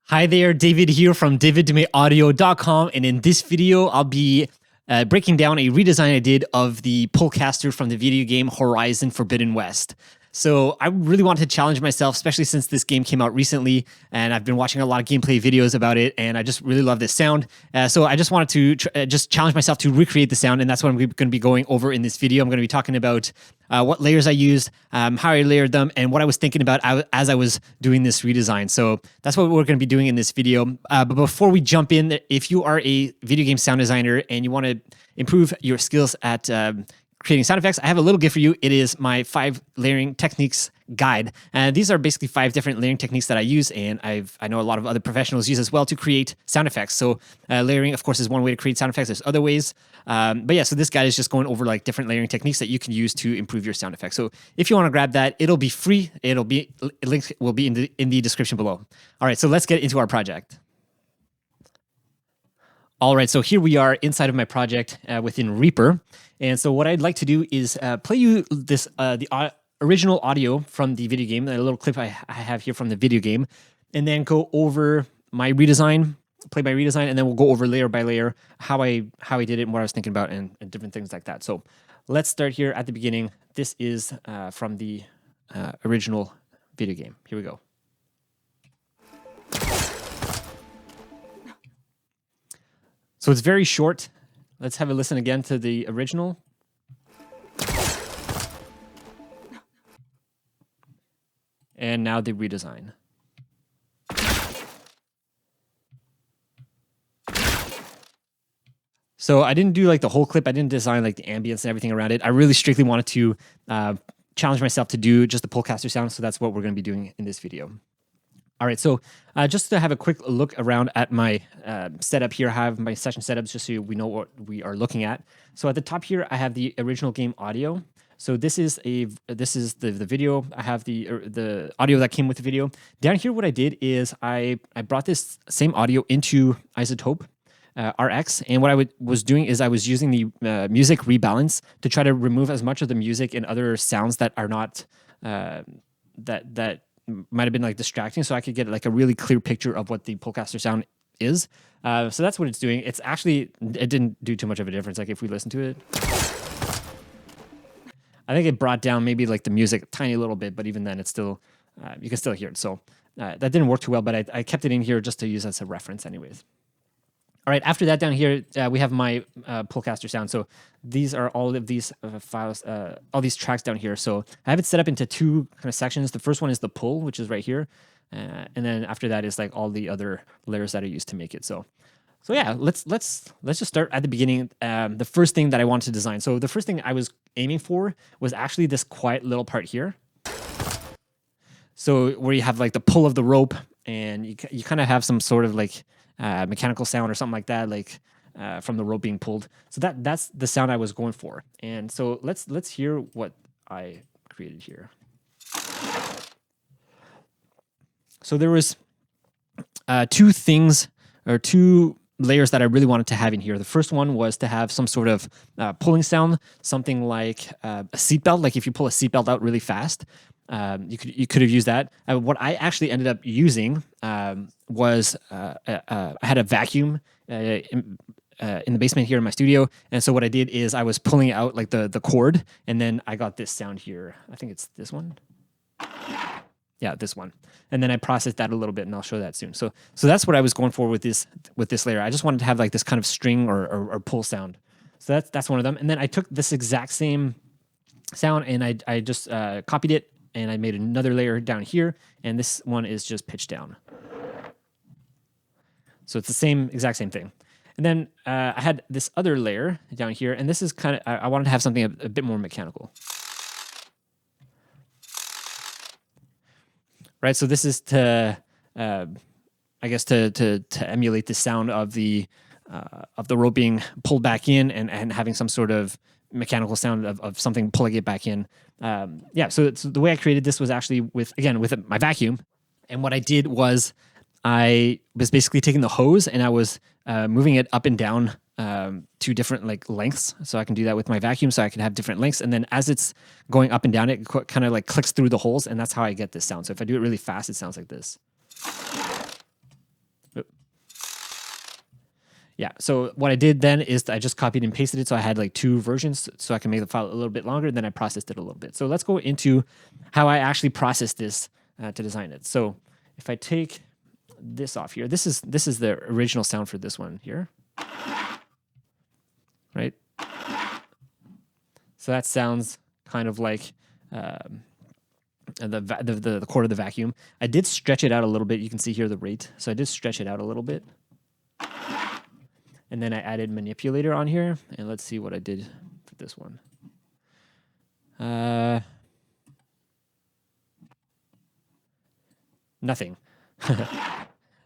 Hi there, David here from daviddumaisaudio.com, and in this video, I'll be breaking down a redesign I did of the Pullcaster from the video game Horizon Forbidden West. So I really wanted to challenge myself, especially since this game came out recently, and I've been watching a lot of gameplay videos about it, and I just really love this sound. So I just wanted to just challenge myself to recreate the sound, and that's what I'm going to be going over in this video. I'm going to be talking about what layers I used, how I layered them, and what I was thinking about as I was doing this redesign. So that's what we're going to be doing in this video. But before we jump in, if you are a video game sound designer and you want to improve your skills at creating sound effects, I have a little gift for you. It is my 5 layering techniques guide. And these are basically 5 different layering techniques that I use, and I know a lot of other professionals use as well to create sound effects. So layering, of course, is one way to create sound effects. There's other ways. But yeah, so this guide is just going over like different layering techniques that you can use to improve your sound effects. So if you want to grab that, it'll be free. Link will be in the description below. All right, so let's get into our project. All right, so here we are inside of my project within Reaper. And so what I'd like to do is play you this the original audio from the video game, a little clip I have here from the video game, and then go over my redesign, play my redesign, and then we'll go over layer by layer how I did it and what I was thinking about and different things like that. So let's start here at the beginning. This is from the original video game. Here we go. So it's very short. Let's have a listen again to the original. And now the redesign. So I didn't do like the whole clip. I didn't design like the ambience and everything around it. I really strictly wanted to challenge myself to do just the Pullcaster sound. So that's what we're going to be doing in this video. All right, so just to have a quick look around at my setup here, I have my session setups just so we know what we are looking at. So at the top here, I have the original game audio. So this is the video. I have the audio that came with the video. Down here, what I did is I brought this same audio into Isotope RX, and what I was doing is I was using the music rebalance to try to remove as much of the music and other sounds that are not that might have been like distracting, so I could get like a really clear picture of what the Pullcaster sound is. So that's what it's doing. It's actually, it didn't do too much of a difference. Like if we listen to it, I think it brought down maybe like the music a tiny little bit, but even then it's still, you can still hear it. So that didn't work too well, but I kept it in here just to use as a reference anyways. All right, after that down here, we have my Pullcaster sound. So these are all of these files, all these tracks down here. So I have it set up into 2 kind of sections. The first one is the pull, which is right here. And then after that is like all the other layers that I used to make it. So yeah, let's just start at the beginning. The first thing that I wanted to design. So the first thing I was aiming for was actually this quiet little part here. So where you have like the pull of the rope, and you kind of have some sort of like mechanical sound or something like that, like from the rope being pulled. So that's the sound I was going for. And so let's hear what I created here. So there was 2 things or 2 layers that I really wanted to have in here. The first one was to have some sort of pulling sound, something like a seatbelt. Like if you pull a seatbelt out really fast, you could have used that. What I actually ended up using was I had a vacuum in the basement here in my studio, and so what I did is I was pulling out like the cord, and then I got this sound here. I think it's this one. Yeah, this one. And then I processed that a little bit, and I'll show that soon. So that's what I was going for with this layer. I just wanted to have like this kind of string or pull sound. So that's one of them. And then I took this exact same sound and I just copied it, and I made another layer down here, and this one is just pitched down. So it's the exact same thing. And then I had this other layer down here, and this is kind of, I wanted to have something a bit more mechanical. Right, so this is to, I guess to emulate the sound of the rope being pulled back in and having some sort of mechanical sound of something pulling it back in. Yeah, so the way I created this was actually with my vacuum. And what I did was I was basically taking the hose and I was moving it up and down to different like lengths. So I can do that with my vacuum, so I can have different lengths. And then as it's going up and down, it kind of like clicks through the holes, and that's how I get this sound. So if I do it really fast, it sounds like this. Yeah, so what I did then is I just copied and pasted it, so I had like 2 versions, so I can make the file a little bit longer, then I processed it a little bit. So let's go into how I actually processed this to design it. So if I take this off here, this is the original sound for this one here, right? So that sounds kind of like the chord of the vacuum. I did stretch it out a little bit. You can see here the rate. So I did stretch it out a little bit. And then I added manipulator on here. And let's see what I did for this one. Nothing.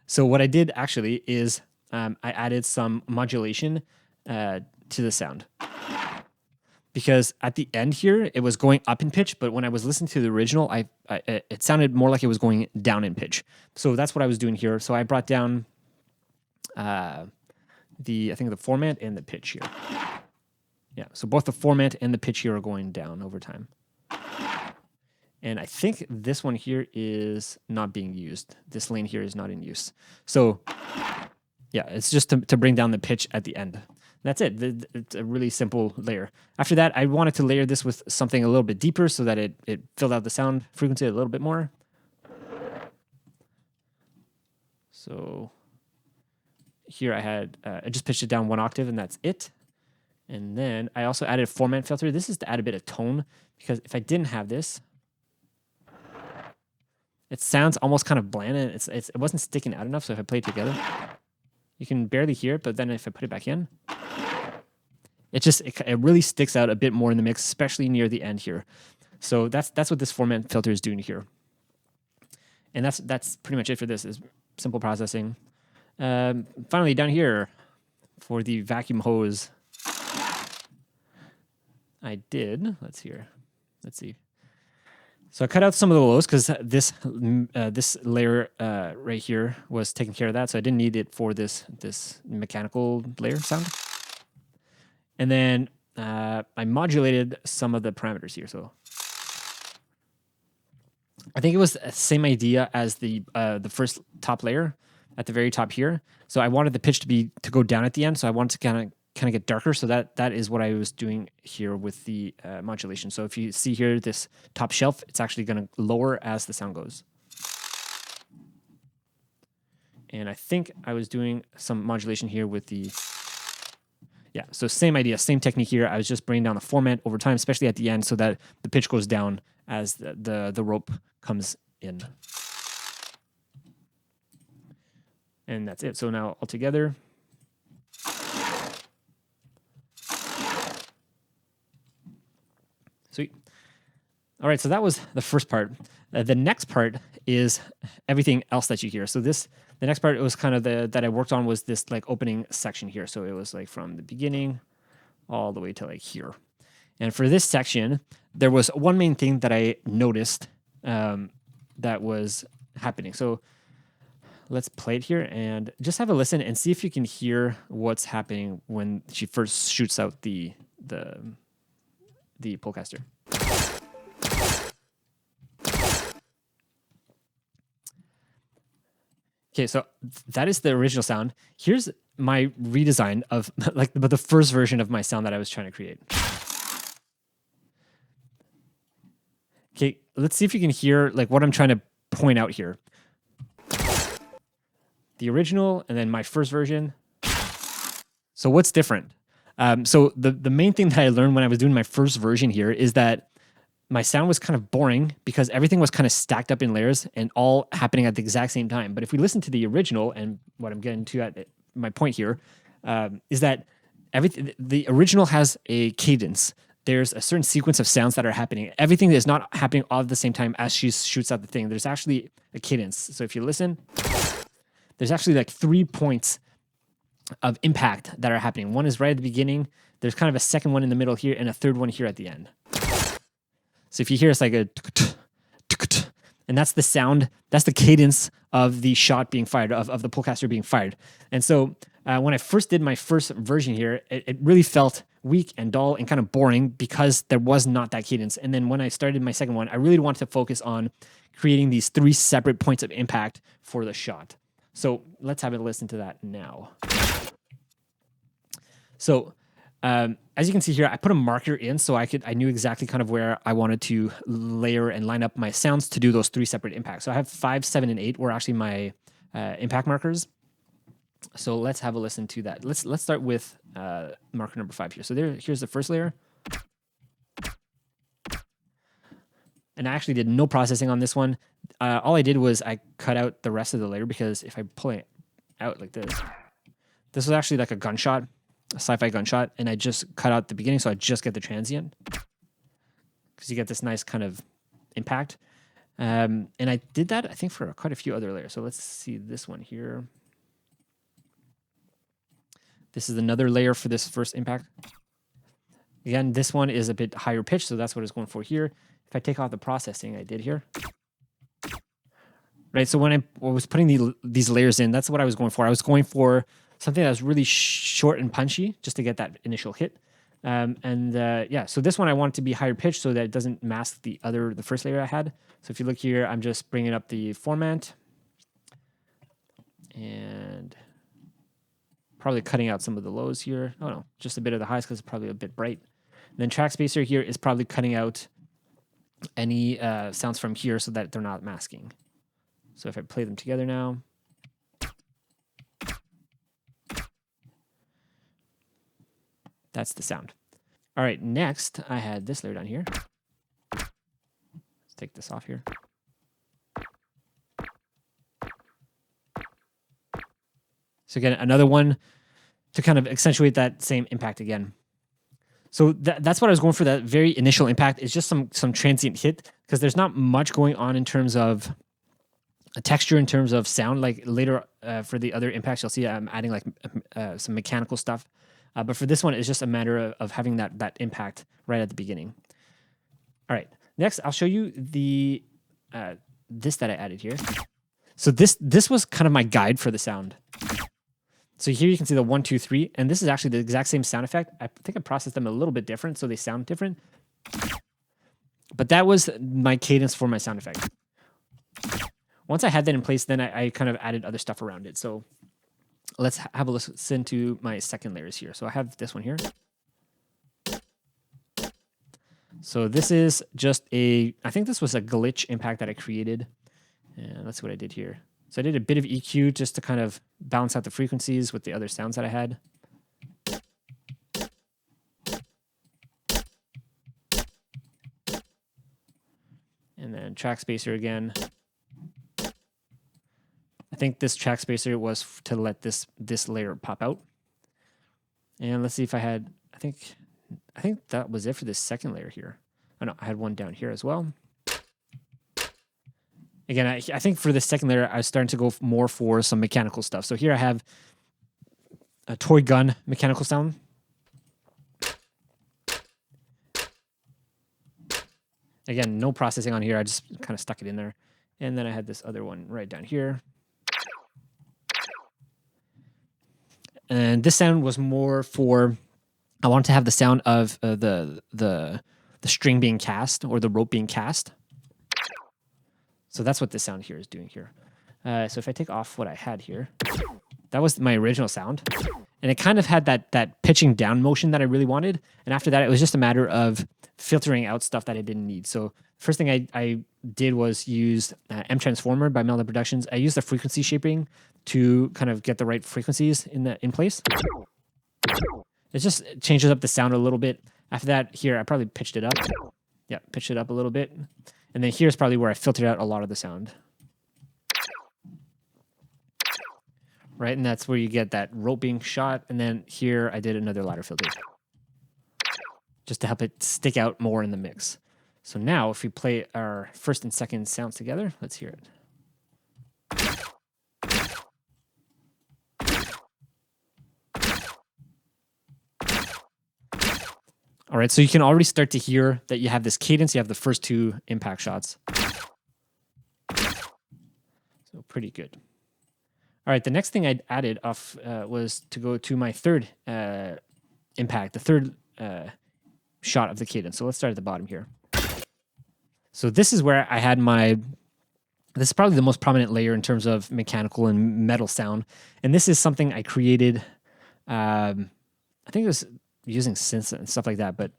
So what I did actually is I added some modulation to the sound. Because at the end here, it was going up in pitch, but when I was listening to the original, it sounded more like it was going down in pitch. So that's what I was doing here. So I brought down I think the format and the pitch here. Yeah, so both the format and the pitch here are going down over time. And I think this one here is not being used. This lane here is not in use. So yeah, it's just to bring down the pitch at the end. That's it. It's a really simple layer. After that, I wanted to layer this with something a little bit deeper so that it filled out the sound frequency a little bit more. So here I just pitched it down 1 octave and that's it. And then I also added a format filter. This is to add a bit of tone because if I didn't have this, it sounds almost kind of bland and it wasn't sticking out enough. So if I play it together, you can barely hear it, but then if I put it back in, it really sticks out a bit more in the mix, especially near the end here. So that's what this format filter is doing here. And that's pretty much it for this, is simple processing. Finally, down here for the vacuum hose, I did, let's see. So I cut out some of the lows because this layer right here was taking care of that, so I didn't need it for this mechanical layer sound. And then I modulated some of the parameters here. So I think it was the same idea as the first top layer at the very top here. So I wanted the pitch to go down at the end. So I wanted to kind of get darker. So that is what I was doing here with the modulation. So if you see here, this top shelf, it's actually going to lower as the sound goes. And I think I was doing some modulation here with the, yeah, so same idea, same technique here. I was just bringing down the format over time, especially at the end, so that the pitch goes down as the rope comes in. And that's it. So now all together. Sweet. All right, so that was the first part. The next part is everything else that you hear. So the next part was kind of that I worked on was this like opening section here. So it was like from the beginning all the way to like here. And for this section, there was one main thing that I noticed that was happening. So let's play it here and just have a listen and see if you can hear what's happening when she first shoots out the Pullcaster. Okay, so that is the original sound. Here's my redesign of the first version of my sound that I was trying to create. Okay, let's see if you can hear like what I'm trying to point out here. The original and then my first version. So what's different? So the main thing that I learned when I was doing my first version here is that my sound was kind of boring because everything was kind of stacked up in layers and all happening at the exact same time. But if we listen to the original, and what I'm getting to at my point here is that the original has a cadence. There's a certain sequence of sounds that are happening. Everything is not happening all at the same time as she shoots out the thing. There's actually a cadence. So if you listen, there's actually like 3 points of impact that are happening. One is right at the beginning. There's kind of a second one in the middle here and a third one here at the end. So if you hear it's like a, and that's the sound, that's the cadence of the shot being fired, of the Pullcaster being fired. And so when I first did my first version here, it really felt weak and dull and kind of boring because there was not that cadence. And then when I started my second one, I really wanted to focus on creating these 3 separate points of impact for the shot. So let's have a listen to that now. So as you can see here, I put a marker in so I knew exactly kind of where I wanted to layer and line up my sounds to do those 3 separate impacts. So I have 5, 7, and 8 were actually my impact markers. So let's have a listen to that. Let's start with marker number 5 here. So here's the first layer. And I actually did no processing on this one. All I did was I cut out the rest of the layer, because if I pull it out like this was actually like a gunshot, a sci-fi gunshot, and I just cut out the beginning, so I just get the transient, because you get this nice kind of impact. And I did that, I think, for quite a few other layers. So let's see this one here. This is another layer for this first impact. Again, this one is a bit higher pitch, so that's what it's going for here. If I take off the processing I did here, right? So when I was putting these layers in, that's what I was going for. I was going for something that was really short and punchy, just to get that initial hit. Yeah, so this one I want it to be higher pitched so that it doesn't mask the first layer I had. So if you look here, I'm just bringing up the format and probably cutting out some of the lows here. Oh no, just a bit of the highs because it's probably a bit bright. And then track spacer here is probably cutting out any sounds from here so that they're not masking. So if I play them together now, that's the sound. All right, next I had this layer down here. Let's take this off here. So again, another one to kind of accentuate that same impact again. So that's what I was going for. That very initial impact is just some transient hit, because there's not much going on in terms of a texture, in terms of sound. Like later for the other impacts, you'll see I'm adding like some mechanical stuff. But for this one, it's just a matter of having that impact right at the beginning. All right, next I'll show you the this that I added here. So this was kind of my guide for the sound. So here you can see the 1, 2, 3, and this is actually the exact same sound effect. I think I processed them a little bit different, so they sound different. But that was my cadence for my sound effect. Once I had that in place, then I kind of added other stuff around it. So let's have a listen to my second layers here. So I have this one here. So this is just I think this was a glitch impact that I created. And let's see what I did here. So I did a bit of EQ just to kind of balance out the frequencies with the other sounds that I had. And then track spacer again. I think this track spacer was to let this layer pop out. And let's see if I had, I think that was it for this second layer here. Oh no, I had one down here as well. Again, I think for the second layer, I was starting to go more for some mechanical stuff. So here I have a toy gun mechanical sound. Again, no processing on here. I just kind of stuck it in there. And then I had this other one right down here. And this sound was more for, I wanted to have the sound of the string being cast, or the rope being cast. So that's what this sound here is doing here. So if I take off what I had here, that was my original sound. And it kind of had that pitching down motion that I really wanted. And after that, it was just a matter of filtering out stuff that I didn't need. So first thing I did was use M Transformer by Meltdown Productions. I used the frequency shaping to kind of get the right frequencies in place. It just changes up the sound a little bit. After that, here, I probably pitched it up. Yeah, pitched it up a little bit. And then here's probably where I filtered out a lot of the sound. Right, and that's where you get that rope being shot. And then here I did another ladder filter, just to help it stick out more in the mix. So now if we play our first and second sounds together, let's hear it. All right, so you can already start to hear that you have this cadence, you have the first two impact shots. So pretty good. All right, the next thing I added off was to go to my third impact, the third shot of the cadence. So let's start at the bottom here. So this is where I had this is probably the most prominent layer in terms of mechanical and metal sound. And this is something I created, I I think it was using synths and stuff like that, but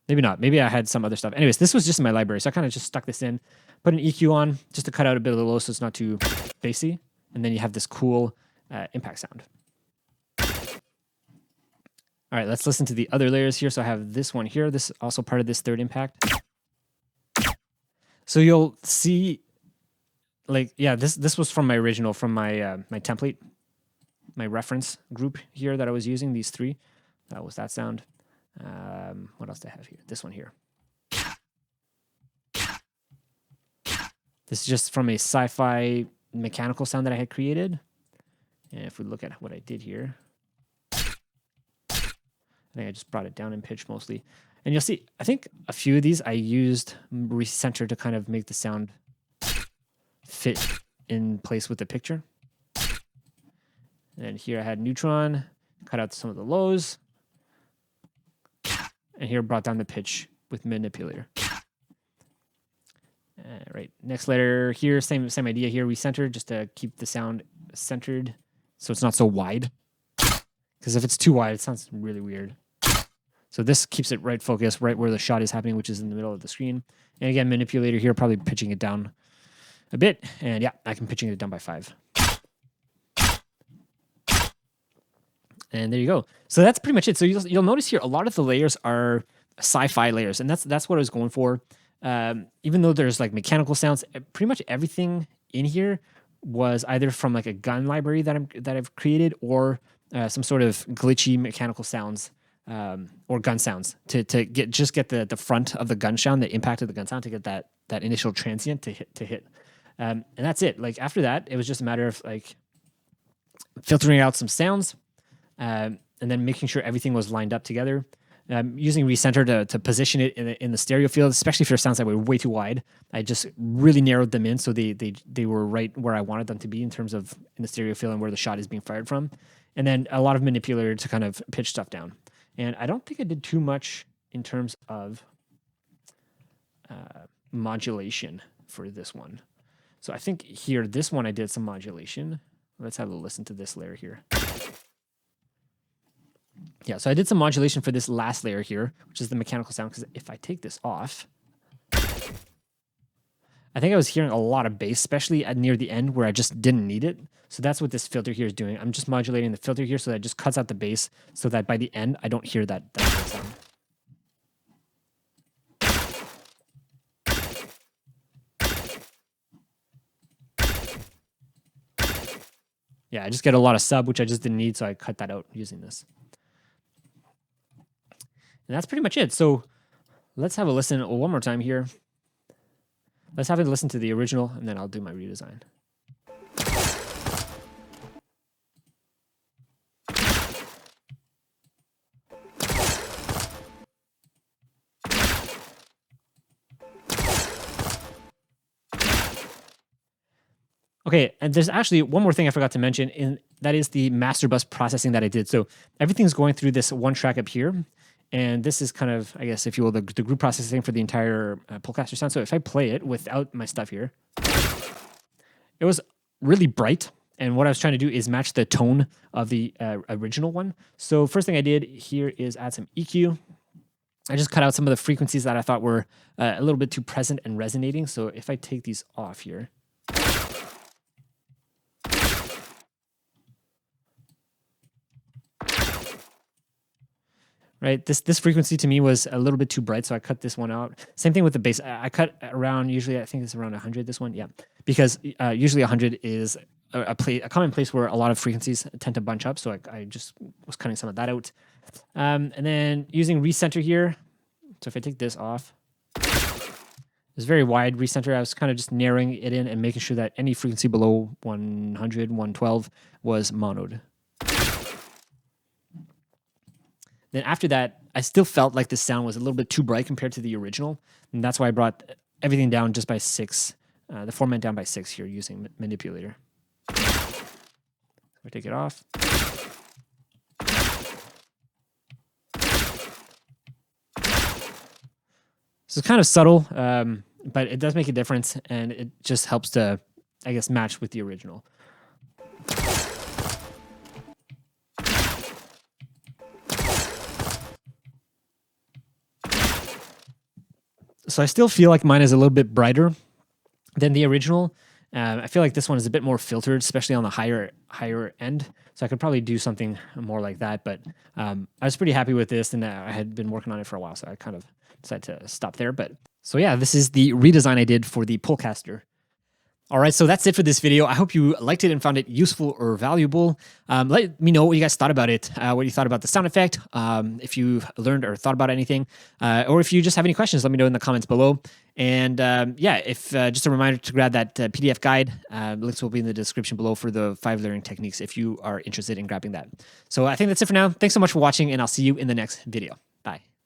maybe not. Maybe I had some other stuff. Anyways, this was just in my library, so I kind of just stuck this in, put an EQ on just to cut out a bit of the low so it's not too bassy, and then you have this cool impact sound. All right, let's listen to the other layers here. So I have this one here. This is also part of this third impact. So you'll see, like, yeah, this was from my original, from my my template, my reference group here that I was using, these three. That was that sound. What else do I have here? This one here. This is just from a sci-fi mechanical sound that I had created. And if we look at what I did here, I think I just brought it down in pitch mostly. And you'll see, I think a few of these I used recenter to kind of make the sound fit in place with the picture. And here I had neutron, cut out some of the lows. And here brought down the pitch with manipulator. Right, next layer here, same idea here, recenter, just to keep the sound centered so it's not so wide. Because if it's too wide, it sounds really weird. So this keeps it right focused, right where the shot is happening, which is in the middle of the screen. And again, manipulator here, probably pitching it down a bit. And yeah, I can pitching it down by 5. And there you go. So that's pretty much it. So you'll notice here, a lot of the layers are sci-fi layers, and that's what I was going for. Even though there's like mechanical sounds, pretty much everything in here was either from like a gun library that I've created, or some sort of glitchy mechanical sounds, or gun sounds to get the front of the gun sound, the impact of the gun sound, to get that initial transient to hit. And that's it. Like after that, it was just a matter of like filtering out some sounds, and then making sure everything was lined up together. Using recenter to position it in the stereo field, especially if your sounds that were way too wide. I just really narrowed them in so they were right where I wanted them to be in terms of in the stereo field and where the shot is being fired from. And then a lot of manipulator to kind of pitch stuff down. And I don't think I did too much in terms of modulation for this one. So I think here, this one I did some modulation. Let's have a listen to this layer here. Yeah, so I did some modulation for this last layer here, which is the mechanical sound, because if I take this off, I think I was hearing a lot of bass, especially near the end where I just didn't need it. So that's what this filter here is doing. I'm just modulating the filter here so that it just cuts out the bass so that by the end, I don't hear that sound. Yeah, I just get a lot of sub, which I just didn't need, so I cut that out using this. And that's pretty much it. So let's have a listen one more time here. Let's have a listen to the original, and then I'll do my redesign. Okay, and there's actually one more thing I forgot to mention, and that is the master bus processing that I did. So everything's going through this one track up here. And this is kind of, I guess, if you will, the group processing for the entire Pullcaster sound. So if I play it without my stuff here, it was really bright. And what I was trying to do is match the tone of the original one. So first thing I did here is add some EQ. I just cut out some of the frequencies that I thought were a little bit too present and resonating. So if I take these off here, right, this frequency to me was a little bit too bright, so I cut this one out. Same thing with the bass. I cut around, usually I think it's around 100, this one, yeah. Because usually 100 is a common place where a lot of frequencies tend to bunch up, so I just was cutting some of that out. And then using recenter here, so if I take this off, it's very wide recenter. I was kind of just narrowing it in and making sure that any frequency below 100, 112 was monoed. Then after that, I still felt like the sound was a little bit too bright compared to the original. And that's why I brought everything down just by 6, the format down by 6 here using manipulator. So I take it off. So it's kind of subtle, but it does make a difference. And it just helps to, I guess, match with the original. So I still feel like mine is a little bit brighter than the original. I feel like this one is a bit more filtered, especially on the higher end. So I could probably do something more like that. But I was pretty happy with this, and I had been working on it for a while, so I kind of decided to stop there. But so yeah, this is the redesign I did for the Pullcaster. All right, so that's it for this video. I hope you liked it and found it useful or valuable. Let me know what you guys thought about it, what you thought about the sound effect, if you learned or thought about anything, or if you just have any questions, let me know in the comments below. And yeah, if just a reminder to grab that PDF guide. Links will be in the description below for the 5 layering techniques if you are interested in grabbing that. So I think that's it for now. Thanks so much for watching, and I'll see you in the next video.